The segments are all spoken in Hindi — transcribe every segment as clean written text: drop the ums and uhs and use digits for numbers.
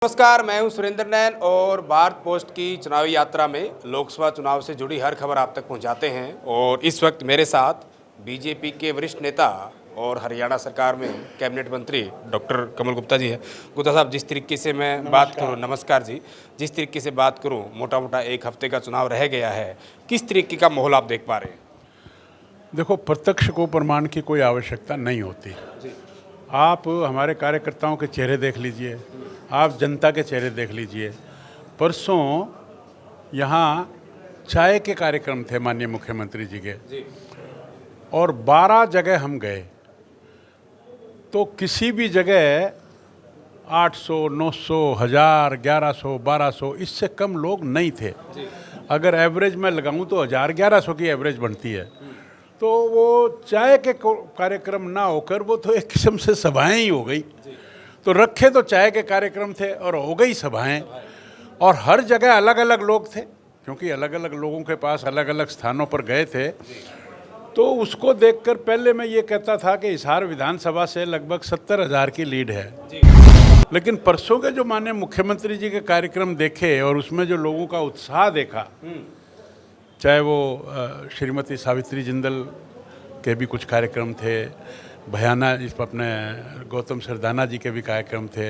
नमस्कार, मैं हूं सुरेंद्र नैन और भारत पोस्ट की चुनावी यात्रा में लोकसभा चुनाव से जुड़ी हर खबर आप तक पहुंचाते हैं। और इस वक्त मेरे साथ बीजेपी के वरिष्ठ नेता और हरियाणा सरकार में कैबिनेट मंत्री डॉक्टर कमल गुप्ता जी हैं। गुप्ता साहब, जिस तरीके से मैं बात करूं, नमस्कार जी, जिस तरीके से बात करूं, मोटा मोटा एक हफ्ते का चुनाव रह गया है, किस तरीके का माहौल आप देख पा रहे हैं? देखो, प्रत्यक्ष को प्रमाण की कोई आवश्यकता नहीं होती। आप हमारे कार्यकर्ताओं के चेहरे देख लीजिए, आप जनता के चेहरे देख लीजिए। परसों यहाँ चाय के कार्यक्रम थे माननीय मुख्यमंत्री जी के, और 12 जगह हम गए, तो किसी भी जगह 800, 900, 1000, 1100, 1200 इससे कम लोग नहीं थे। अगर एवरेज मैं लगाऊं तो 1000, 1100 की एवरेज बनती है। तो वो चाय के कार्यक्रम ना होकर वो तो एक किस्म से सभाएं ही हो गई। तो रखे तो चाय के कार्यक्रम थे और हो गई सभाएं, और हर जगह अलग अलग लोग थे, क्योंकि अलग अलग लोगों के पास अलग अलग स्थानों पर गए थे। तो उसको देखकर पहले मैं ये कहता था कि हिसार विधानसभा से लगभग 70,000 की लीड है। लेकिन परसों के जो माननीय मुख्यमंत्री जी के कार्यक्रम देखे और उसमें जो लोगों का उत्साह देखा, चाहे वो श्रीमती सावित्री जिंदल के भी कुछ कार्यक्रम थे, भयाना इस अपने गौतम सरदाना जी के भी कार्यक्रम थे,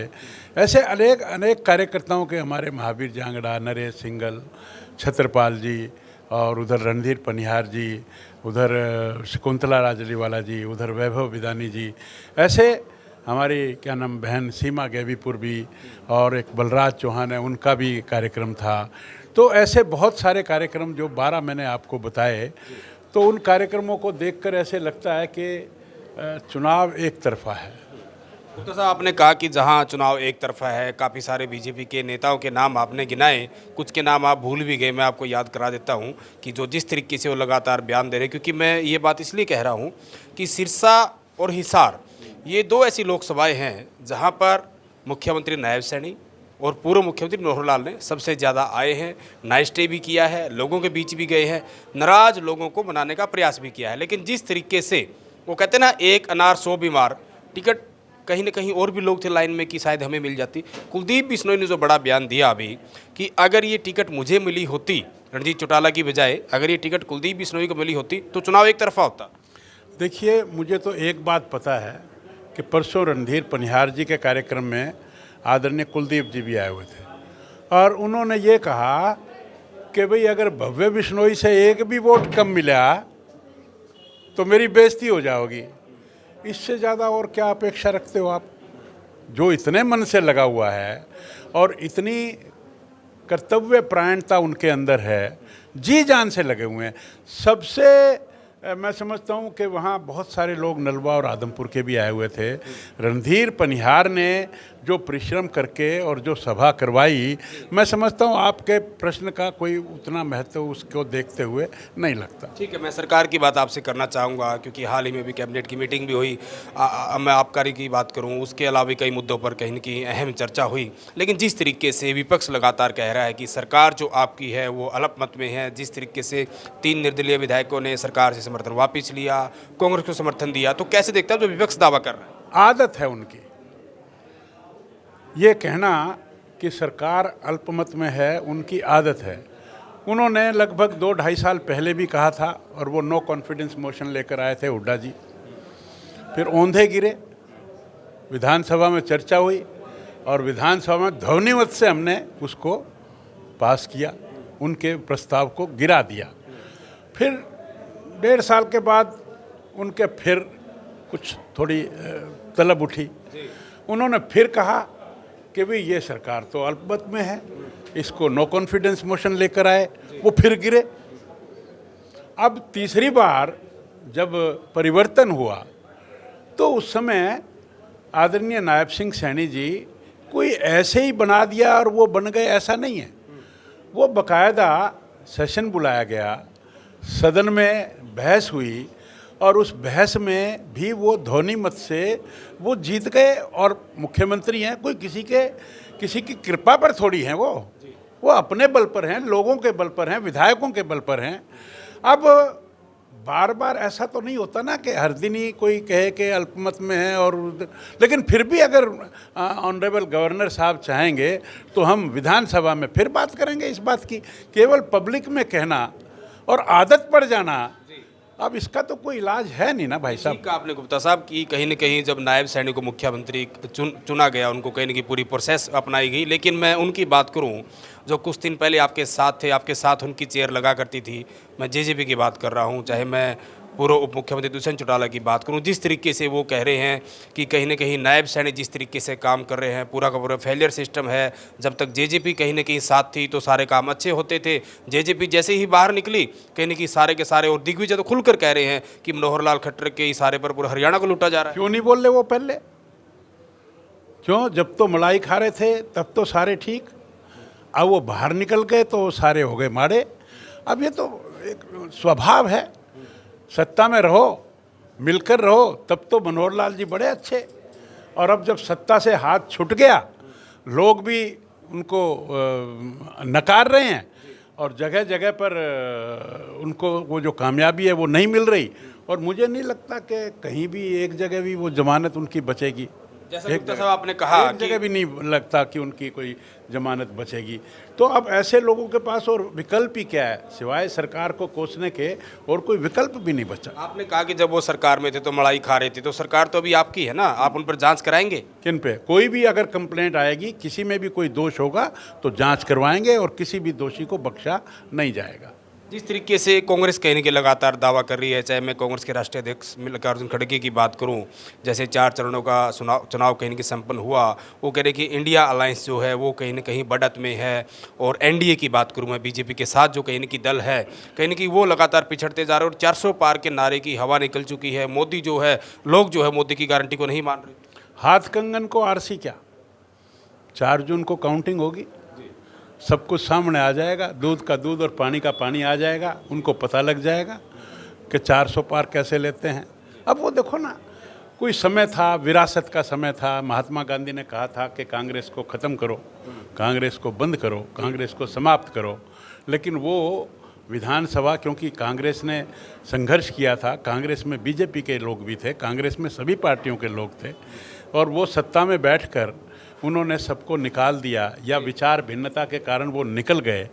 ऐसे अनेक कार्यकर्ताओं के, हमारे महावीर जांगड़ा, नरेश सिंगल, छत्रपाल जी, और उधर रणधीर पनिहार जी, उधर शकुंतला राजलीवाला जी, उधर वैभव विदानी जी, ऐसे हमारी क्या नाम बहन सीमा गेवीपुर भी, और एक बलराज चौहान है, उनका भी कार्यक्रम था। तो ऐसे बहुत सारे कार्यक्रम जो 12 मैंने आपको बताए, तो उन कार्यक्रमों को देखकर ऐसे लगता है कि चुनाव एक तरफा है। गुप्ता साहब, आपने कहा कि जहां चुनाव एक तरफा है, काफ़ी सारे बीजेपी के नेताओं के नाम आपने गिनाए, कुछ के नाम आप भूल भी गए। मैं आपको याद करा देता हूं कि जो जिस तरीके से वो लगातार बयान दे रहे हैं, क्योंकि मैं ये बात इसलिए कह रहा हूं कि सिरसा और हिसार ये दो ऐसी लोकसभाएं हैं जहां पर मुख्यमंत्री नायब सैनी और पूर्व मुख्यमंत्री मनोहर लाल ने सबसे ज़्यादा आए हैं, नाइट स्टे भी किया है, लोगों के बीच भी गए हैं, नाराज लोगों को मनाने का प्रयास भी किया है। लेकिन जिस तरीके से वो कहते हैं ना, एक अनार 100 बीमार, टिकट कहीं ना कहीं और भी लोग थे लाइन में कि शायद हमें मिल जाती। कुलदीप बिश्नोई ने जो बड़ा बयान दिया अभी कि अगर ये टिकट मुझे मिली होती, रणजीत चौटाला की बजाय अगर ये टिकट कुलदीप बिश्नोई को मिली होती तो चुनाव एक तरफा होता। देखिए, मुझे तो एक बात पता है कि परसों रणधीर पनिहार जी के कार्यक्रम में आदरणीय कुलदीप जी भी आए हुए थे, और उन्होंने ये कहा कि भाई अगर भव्य बिश्नोई से एक भी वोट कम मिला तो मेरी बेइज्जती हो जाओगी। इससे ज़्यादा और क्या अपेक्षा रखते हो आप, जो इतने मन से लगा हुआ है और इतनी कर्तव्य परायणता उनके अंदर है, जी जान से लगे हुए हैं। सबसे मैं समझता हूँ कि वहाँ बहुत सारे लोग नलवा और आदमपुर के भी आए हुए थे। रणधीर पनिहार ने जो परिश्रम करके और जो सभा करवाई, मैं समझता हूँ आपके प्रश्न का कोई उतना महत्व उसको देखते हुए नहीं लगता। ठीक है, मैं सरकार की बात आपसे करना चाहूँगा, क्योंकि हाल ही में भी कैबिनेट की मीटिंग भी हुई। मैं आबकारी की बात करूँ, उसके अलावा भी कई मुद्दों पर कहीं न कहीं अहम चर्चा हुई। लेकिन जिस तरीके से विपक्ष लगातार कह रहा है कि सरकार जो आपकी है वो अल्पमत में है, जिस तरीके से 3 निर्दलीय विधायकों ने सरकार से समर्थन वापस लिया, कांग्रेस को समर्थन दिया, तो कैसे देखता है जो विपक्ष दावा कर रहा है? आदत है उनकी ये कहना कि सरकार अल्पमत में है, उनकी आदत है। उन्होंने लगभग 2-2.5 साल पहले भी कहा था, और वो नो कॉन्फिडेंस मोशन लेकर आए थे हुड्डा जी, फिर औंधे गिरे, विधानसभा में चर्चा हुई और विधानसभा में ध्वनिमत से हमने उसको पास किया, उनके प्रस्ताव को गिरा दिया। फिर 1.5 साल के बाद उनके फिर कुछ थोड़ी तलब उठी, उन्होंने फिर कहा कि भाई ये सरकार तो अल्पमत में है, इसको नो कॉन्फिडेंस मोशन लेकर आए, वो फिर गिरे। अब तीसरी बार जब परिवर्तन हुआ तो उस समय आदरणीय नायब सिंह सैनी जी कोई ऐसे ही बना दिया और वो बन गए, ऐसा नहीं है। वो बाकायदा सेशन बुलाया गया, सदन में बहस हुई, और उस बहस में भी वो ध्वनिमत से वो जीत गए। और मुख्यमंत्री हैं, कोई किसी की कृपा पर थोड़ी हैं, वो अपने बल पर हैं, लोगों के बल पर हैं, विधायकों के बल पर हैं। अब बार बार ऐसा तो नहीं होता ना कि हर दिन ही कोई कहे कि अल्पमत में है और लेकिन फिर भी अगर ऑनरेबल गवर्नर साहब चाहेंगे तो हम विधानसभा में फिर बात करेंगे इस बात की। केवल पब्लिक में कहना और आदत पड़ जाना, अब इसका तो कोई इलाज है नहीं ना भाई साहब। ठीक कहा आपने गुप्ता साहब कि कहीं न कहीं जब नायब सैनिक को मुख्यमंत्री चुना गया, उनको कहीं न कहीं पूरी प्रोसेस अपनाई गई। लेकिन मैं उनकी बात करूं जो कुछ दिन पहले आपके साथ थे, आपके साथ उनकी चेयर लगा करती थी, मैं जेजेपी की बात कर रहा हूं, चाहे मैं पूर्व उप मुख्यमंत्री दुष्यंत चौटाला की बात करूं, जिस तरीके से वो कह रहे हैं कि कहीं न कहीं नायब सैनिक जिस तरीके से काम कर रहे हैं, पूरा का पूरा फेलियर सिस्टम है। जब तक जेजेपी कहीं न कहीं साथ थी तो सारे काम अच्छे होते थे, जेजेपी जैसे ही बाहर निकली कहीं न कहीं सारे के सारे, और दिग्विजय तो खुलकर कह रहे हैं कि मनोहर लाल खट्टर के इशारे पर पूरा हरियाणा को लूटा जा रहा है। क्यों नहीं बोल रहे वो पहले? क्यों? जब तो मलाई खा रहे थे तब तो सारे ठीक, अब वो बाहर निकल गए तो सारे हो गए माड़े। अब ये तो एक स्वभाव है, सत्ता में रहो, मिलकर रहो, तब तो मनोहर लाल जी बड़े अच्छे। और अब जब सत्ता से हाथ छूट गया, लोग भी उनको नकार रहे हैं और जगह जगह पर उनको वो जो कामयाबी है वो नहीं मिल रही। और मुझे नहीं लगता कि कहीं भी एक जगह भी वो जमानत उनकी बचेगी। जैसा गुप्ता साहब आपने कहा एक जगह भी नहीं लगता कि उनकी कोई जमानत बचेगी। तो अब ऐसे लोगों के पास और विकल्प ही क्या है सिवाय सरकार को कोसने के, और कोई विकल्प भी नहीं बचा। आपने कहा कि जब वो सरकार में थे तो मलाई खा रहे थे, तो सरकार तो अभी आपकी है ना, आप उन पर जांच कराएंगे? किन पे? कोई भी अगर कंप्लेंट आएगी, किसी में भी कोई दोष होगा तो जांच करवाएंगे और किसी भी दोषी को बख्शा नहीं जाएगा। जिस तरीके से कांग्रेस कहने के लगातार दावा कर रही है, चाहे मैं कांग्रेस के राष्ट्रीय अध्यक्ष मल्लिकार्जुन खड़गे की बात करूं, जैसे 4 चरणों का चुनाव कहीं न कहीं संपन्न हुआ, वो कह रहे कि इंडिया अलायंस जो है वो कहीं न कहीं बढ़त में है। और एनडीए की बात करूं मैं, बीजेपी के साथ जो कहीं न कहीं दल है, कहीं न कहीं वो लगातार पिछड़ते जा रहे हैं और 400 पार के नारे की हवा निकल चुकी है। मोदी जो है, लोग जो है मोदी की गारंटी को नहीं मान रहे। हाथ कंगन को आरसी क्या, 4 जून को काउंटिंग होगी, सब कुछ सामने आ जाएगा, दूध का दूध और पानी का पानी आ जाएगा, उनको पता लग जाएगा कि 400 पार कैसे लेते हैं। अब वो देखो ना, कोई समय था, विरासत का समय था, महात्मा गांधी ने कहा था कि कांग्रेस को ख़त्म करो, कांग्रेस को बंद करो, कांग्रेस को समाप्त करो। लेकिन वो विधानसभा, क्योंकि कांग्रेस ने संघर्ष किया था, कांग्रेस में बीजेपी के लोग भी थे, कांग्रेस में सभी पार्टियों के लोग थे, और वो सत्ता में बैठकर उन्होंने सबको निकाल दिया, या विचार भिन्नता के कारण वो निकल गए।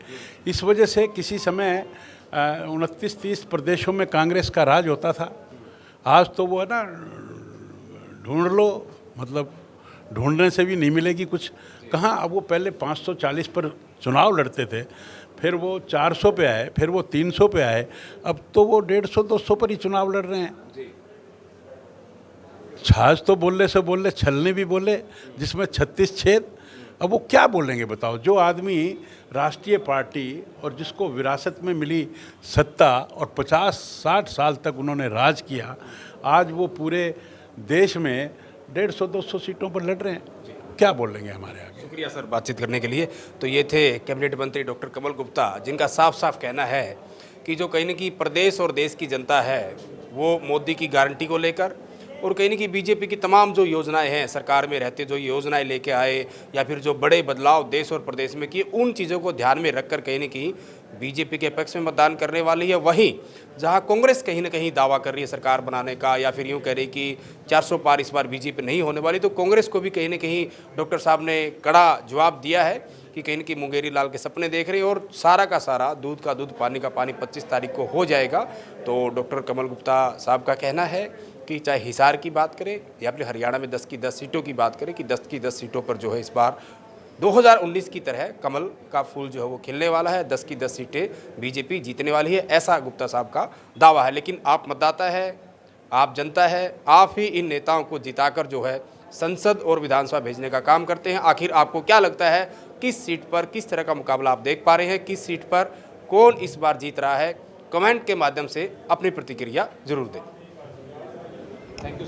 इस वजह से किसी समय 29-30 प्रदेशों में कांग्रेस का राज होता था। आज तो वो है ना, ढूंढ लो, मतलब ढूंढने से भी नहीं मिलेगी कुछ। कहाँ? अब वो पहले 540 पर चुनाव लड़ते थे, फिर वो 400 पे आए, फिर वो 300 पे आए, अब तो वो 150-200 पर ही चुनाव लड़ रहे हैं। छाछ तो बोलने से बोले, छलने भी बोले, जिसमें 36 छेद। अब वो क्या बोलेंगे बताओ? जो आदमी राष्ट्रीय पार्टी और जिसको विरासत में मिली सत्ता और 50-60 साल तक उन्होंने राज किया, आज वो पूरे देश में 150-200 सीटों पर लड़ रहे हैं, क्या बोलेंगे हमारे आगे? शुक्रिया सर बातचीत करने के लिए। तो ये थे कैबिनेट मंत्री डॉक्टर कमल गुप्ता, जिनका साफ साफ कहना है कि जो कहीं न कहीं प्रदेश और देश की जनता है वो मोदी की गारंटी को लेकर, और कहीं न कहीं बीजेपी की तमाम जो योजनाएं हैं, सरकार में रहते जो योजनाएं लेके आए या फिर जो बड़े बदलाव देश और प्रदेश में किए, उन चीज़ों को ध्यान में रखकर कहीं न कहीं बीजेपी के पक्ष में मतदान करने वाली है। वहीं जहां कांग्रेस कहीं न कहीं दावा कर रही है सरकार बनाने का, या फिर यूँ कह रही कि 400 पार इस बार बीजेपी नहीं होने वाली, तो कांग्रेस को भी कहीं न कहीं डॉक्टर साहब ने कड़ा जवाब दिया है कि कहीं न कहीं मुंगेरी लाल के सपने देख रहे हैं और सारा का सारा दूध का दूध पानी का पानी 25 तारीख को हो जाएगा। तो डॉक्टर कमल गुप्ता साहब का कहना है कि चाहे हिसार की बात करें या फिर हरियाणा में 10 की 10 सीटों की बात करें, कि 10 की 10 सीटों पर जो है इस बार 2019 की तरह कमल का फूल जो है वो खिलने वाला है, 10 की 10 सीटें बीजेपी जीतने वाली है, ऐसा गुप्ता साहब का दावा है। लेकिन आप मतदाता है, आप जनता है, आप ही इन नेताओं को जिताकर जो है संसद और विधानसभा भेजने का काम करते हैं। आखिर आपको क्या लगता है, किस सीट पर किस तरह का मुकाबला आप देख पा रहे हैं, किस सीट पर कौन इस बार जीत रहा है? कमेंट के माध्यम से अपनी प्रतिक्रिया जरूर दें। Thank you sir.